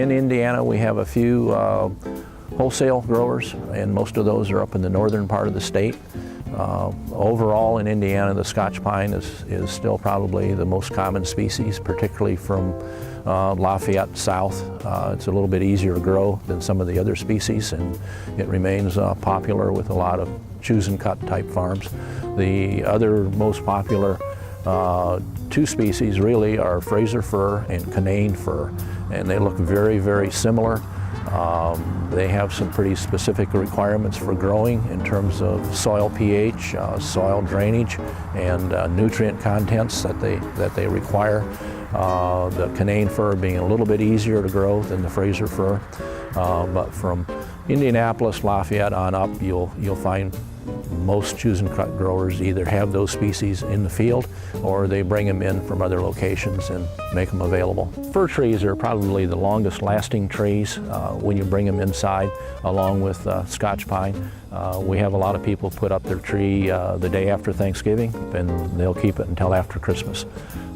In Indiana, we have a few wholesale growers, and most of those are up in the northern part of the state. Overall in Indiana, the Scotch pine is still probably the most common species, particularly from Lafayette south. It's a little bit easier to grow than some of the other species, and it remains popular with a lot of choose and cut type farms. The other most popular two species really are Fraser fir and Canaan fir, and they look very, very similar. They have some pretty specific requirements for growing in terms of soil pH, soil drainage, and nutrient contents that they require. The Canaan fir being a little bit easier to grow than the Fraser fir, but from Indianapolis, Lafayette on up, you'll find most choose and cut growers either have those species in the field or they bring them in from other locations and make them available. Fir trees are probably the longest lasting trees when you bring them inside, along with Scotch pine. We have a lot of people put up their tree the day after Thanksgiving, and they'll keep it until after Christmas.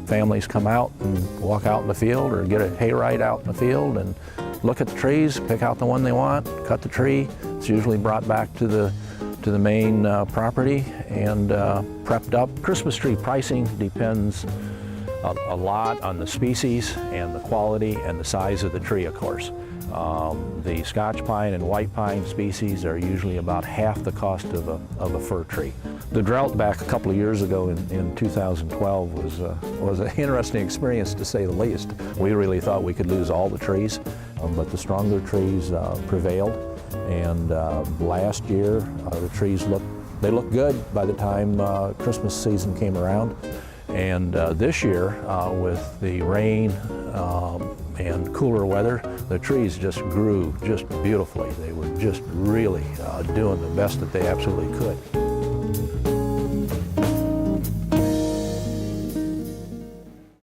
Families come out and walk out in the field or get a hayride out in the field and look at the trees, pick out the one they want, cut the tree. It's usually brought back to the main property and prepped up. Christmas tree pricing depends a lot on the species and the quality and the size of the tree, of course. The Scotch pine and white pine species are usually about half the cost of a fir tree. The drought back a couple of years ago in 2012 was an interesting experience, to say the least. We really thought we could lose all the trees, but the stronger trees prevailed. And last year, the trees looked good by the time Christmas season came around. And this year, with the rain and cooler weather, the trees just grew just beautifully. They were just really doing the best that they absolutely could.